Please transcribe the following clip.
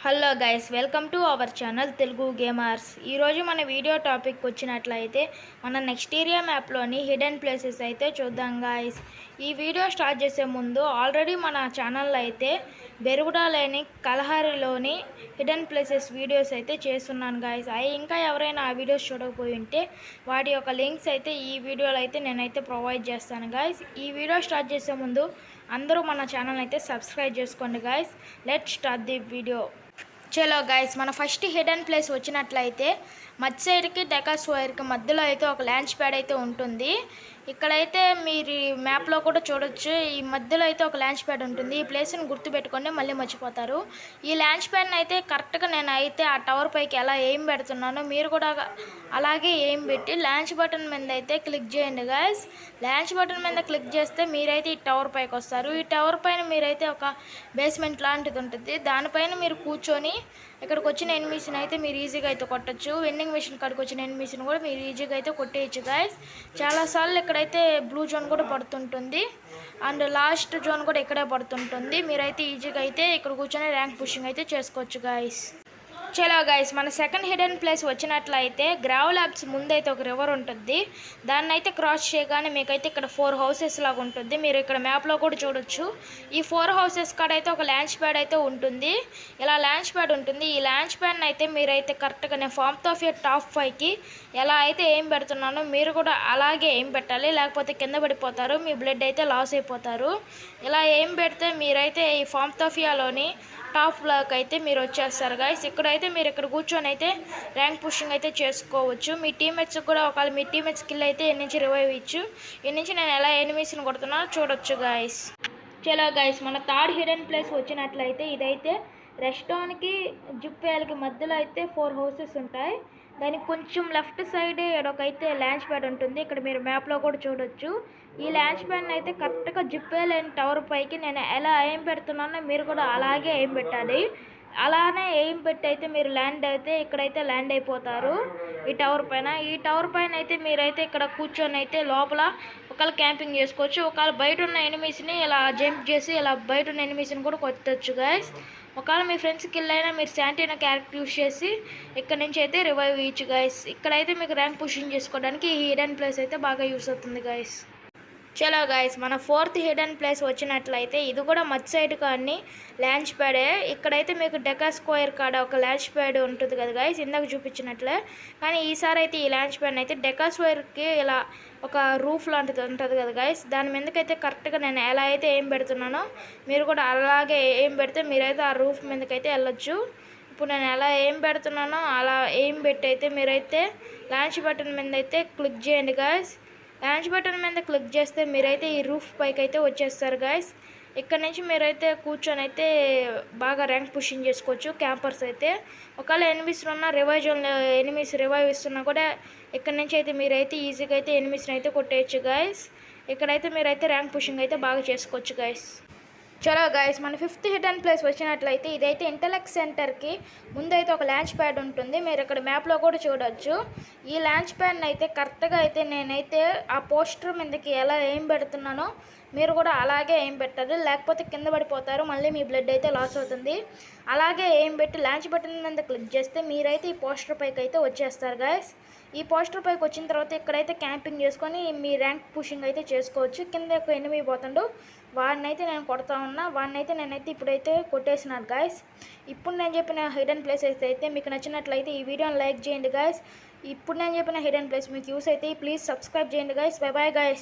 Hello guys, welcome to our channel Telugu gamers. ఈరోజు మన video topic వచ్చినట్లయితే మన నెక్స్టీరియా మ్యాప్లోని హిడెన్ ప్లేసెస్ అయితే చూద్దాం గైస్. ఈ వీడియో స్టార్ట్ చేసే ముందు ఆల్రెడీ మన ఛానల్లో అయితే బెరుగుడాలోని కలహారిలోని హిడెన్ ప్లేసెస్ వీడియోస్ అయితే చేస్తున్నాను గైస్. ఇంకా ఎవరైనా ఆ వీడియోస్ చూడకపోయి ఉంటే వాటి యొక్క లింక్స్ అయితే ఈ వీడియోలో అయితే నేనైతే ప్రొవైడ్ చేస్తాను గైస్. ఈ వీడియో స్టార్ట్ చేసే ముందు అందరూ మన ఛానల్ అయితే సబ్స్క్రైబ్ చేసుకోండి guys. Let's start the video. చలో గైస్, మన ఫస్ట్ హిడెన్ ప్లేస్ వచ్చినట్లయితే మధ్య సైడ్కి డెకాస్వైర్కి మధ్యలో అయితే ఒక లాంచ్ ప్యాడ్ అయితే ఉంటుంది. ఇక్కడైతే మీరు మ్యాప్లో కూడా చూడొచ్చు, ఈ మధ్యలో అయితే ఒక లాంచ్ ప్యాడ్ ఉంటుంది. ఈ ప్లేస్ని గుర్తుపెట్టుకొని మళ్ళీ మర్చిపోతారు. ఈ లాంచ్ ప్యాడ్ని అయితే కరెక్ట్గా నేను అయితే ఆ టవర్ పైకి ఎలా ఎయిమ్ పెడుతున్నానో మీరు కూడా అలాగే ఎయిమ్ పెట్టి లాంచ్ బటన్ మీద అయితే క్లిక్ చేయండి గైస్. లాంచ్ బటన్ మీద క్లిక్ చేస్తే మీరైతే ఈ టవర్ పైకి వస్తారు. ఈ టవర్ పైన మీరైతే ఒక బేస్మెంట్ లాంటిది ఉంటుంది. దానిపైన మీరు కూర్చొని ఇక్కడికి వచ్చిన ఎనిమీస్ని అయితే మీరు ఈజీగా అయితే కొట్టచ్చు. వెండింగ్ మిషన్ కాడికి వచ్చిన ఎనిమీస్ని కూడా మీరు ఈజీగా అయితే కొట్టేయచ్చు గైస్. చాలాసార్లు ఇక్కడైతే బ్లూ జోన్ కూడా పడుతుంటుంది అండ్ లాస్ట్ జోన్ కూడా ఇక్కడే పడుతుంటుంది. మీరైతే ఈజీగా అయితే ఇక్కడ కూర్చొని ర్యాంక్ పుషింగ్ అయితే చేసుకోవచ్చు గైస్. చలో గైస్, మన సెకండ్ హిడెన్ ప్లేస్ వచ్చినట్లయితే గ్రావ్ ల్యాబ్స్ ముందైతే ఒక రివర్ ఉంటుంది. దాన్ని అయితే క్రాస్ చేయగానే మీకైతే ఇక్కడ 4 హౌసెస్ లాగా ఉంటుంది. మీరు ఇక్కడ మ్యాప్లో కూడా చూడొచ్చు. ఈ 4 హౌసెస్ కాడ అయితే ఒక లాంచ్ ప్యాడ్ అయితే ఉంటుంది. ఇలా లాంచ్ ప్యాడ్ ఉంటుంది. ఈ లాంచ్ ప్యాడ్ని అయితే మీరైతే కరెక్ట్గా నేను ఫార్మ్ ఆఫ్ ఇయర్ టాప్ 5కి ఎలా అయితే ఏం పెడుతున్నానో మీరు కూడా అలాగే ఏం పెట్టాలి, లేకపోతే కింద పడిపోతారు, మీ బ్లడ్ అయితే లాస్ అయిపోతారు. ఇలా ఏం పెడితే మీరైతే ఈ ఫార్మ్ ఆఫ్ ఇయర్లోని టాప్ బ్లాక్ అయితే మీరు వచ్చేస్తారు గైస్. ఇక్కడైతే మీరు ఇక్కడ కూర్చొని అయితే ర్యాంక్ పుషింగ్ అయితే చేసుకోవచ్చు. మీ టీమ్మేట్స్ కూడా ఒకవేళ మీ టీమ్మేట్స్ కిల్ అయితే ఈ నుంచి రివైవ్ ఇచ్చు. ఈ నుంచి నేను ఎలా ఎనిమీస్ని కొడుతున్నానో చూడొచ్చు గైస్. చలో గైస్, మన థర్డ్ హిడెన్ ప్లేస్ వచ్చినట్లయితే ఇదైతే రెస్టారెంట్కి జిప్ వేల్కి మధ్యలో అయితే 4 హౌసెస్ ఉంటాయి. దానికి కొంచెం లెఫ్ట్ సైడ్ ఎడొకైతే లాంచ్ ప్యాడ్ ఉంటుంది. ఇక్కడ మీరు మ్యాప్లో కూడా చూడొచ్చు. ఈ లాంచ్ ప్యాడ్ని అయితే కరెక్ట్గా జిప్ వేల్ టవర్ పైకి నేను ఎలా ఎయిమ్ పెడుతున్నానో మీరు కూడా అలాగే ఎయిమ్ పెట్టాలి. అలానే ఎయిమ్ పెట్టి అయితే మీరు ల్యాండ్ అయితే ఇక్కడైతే ల్యాండ్ అయిపోతారు ఈ టవర్ పైన. ఈ టవర్ పైన అయితే మీరైతే ఇక్కడ కూర్చొని అయితే లోపల ఒకవేళ క్యాంపింగ్ చేసుకోవచ్చు. ఒకవేళ బయట ఉన్న ఎనిమీస్ని ఇలా జంప్ చేసి ఇలా బయట ఉన్న ఎనిమీస్ని కూడా కొట్టచ్చు గైస్. ఒకవేళ మీ ఫ్రెండ్స్ కిల్ అయినా మీరు శాంటీనా క్యారెక్టర్ యూస్ చేసి ఇక్కడ నుంచి అయితే రివైవ్ ఇచ్చు గైస్. ఇక్కడైతే మీకు ర్యాంక్ పుషింగ్ చేసుకోవడానికి ఈ హిడెన్ ప్లేస్ అయితే బాగా యూస్ అవుతుంది గైస్. చలో గైస్, మన ఫోర్త్ హిడెన్ ప్లేస్ వచ్చినట్లయితే ఇది కూడా మధ్య సైడ్ కానీ లాంచ్ ప్యాడే. ఇక్కడైతే మీకు డెకా స్క్వేర్ కాడ ఒక లాంచ్ ప్యాడ్ ఉంటుంది కదా గైస్, ఇందాక చూపించినట్లే. కానీ ఈసారి అయితే ఈ లాంచ్ ప్యాడ్ అయితే డెకా స్క్వేర్కి ఇలా ఒక రూఫ్ లాంటిది ఉంటుంది కదా గైస్, దాని మీదకైతే కరెక్ట్గా నేను ఎలా అయితే ఏం పెడుతున్నానో మీరు కూడా అలాగే ఏం పెడితే మీరైతే ఆ రూఫ్ మీదకైతే వెళ్ళొచ్చు. ఇప్పుడు నేను ఎలా ఏం పెడుతున్నానో అలా ఏం పెట్టి అయితే మీరైతే లాంచ్ బటన్ మీద అయితే క్లిక్ చేయండి గైస్. లాంచ్ బటన్ మీద క్లిక్ చేస్తే మీరైతే ఈ రూఫ్ పైకి అయితే వచ్చేస్తారు గైస్. ఇక్కడ నుంచి మీరైతే కూర్చొని అయితే బాగా ర్యాంక్ పుషింగ్ చేసుకోవచ్చు. క్యాంపర్స్ అయితే ఒకవేళ ఎనిమిస్ ఉన్న రివైవ్ ఎనిమిస్ రివైవ్ ఇస్తున్నా కూడా ఇక్కడ నుంచి అయితే మీరైతే ఈజీగా అయితే ఎనిమిస్ని అయితే కొట్టేయచ్చు గైస్. ఇక్కడైతే మీరైతే ర్యాంక్ పుషింగ్ అయితే బాగా చేసుకోవచ్చు గైస్. చలో గైస్, మన ఫిఫ్త్ హిడెన్ ప్లేస్ వచ్చినట్లయితే ఇదైతే ఇంటలెక్ట్ సెంటర్కి ముందైతే ఒక లాంచ్ ప్యాడ్ ఉంటుంది. మీరు ఇక్కడ మ్యాప్లో కూడా చూడొచ్చు. ఈ లాంచ్ ప్యాడ్ని అయితే కరెక్ట్గా అయితే నేనైతే ఆ పోస్టర్ మీదకి ఎలా ఏం పెడుతున్నానో మీరు కూడా అలాగే ఏం పెట్టాలి, లేకపోతే కింద పడిపోతారు, మళ్ళీ మీ బ్లడ్ అయితే లాస్ అవుతుంది. అలాగే ఏం పెట్టి లాంచ్ బటన్ మీద క్లిక్ చేస్తే మీరైతే ఈ పోస్టర్ పైకి అయితే వచ్చేస్తారు గైస్. ఈ పోస్టర్ పైకి వచ్చిన తర్వాత ఇక్కడైతే క్యాంపింగ్ చేసుకొని మీ ర్యాంక్ పుషింగ్ అయితే చేసుకోవచ్చు. కింద ఒక ఎనిమి పోతుండు, వాడిని అయితే నేను కొడతా ఉన్నా. వాడిని అయితే నేనైతే ఇప్పుడైతే కొట్టేసినాను గైస్. ఇప్పుడు నేను చెప్పిన హిడెన్ ప్లేస్ అయితే మీకు నచ్చినట్లయితే ఈ వీడియోని లైక్ చేయండి గైస్. ఇప్పుడు నేను చెప్పిన హిడెన్ ప్లేస్ మీకు యూస్ అయితే ప్లీజ్ సబ్స్క్రైబ్ చేయండి గైస్. By bye guys.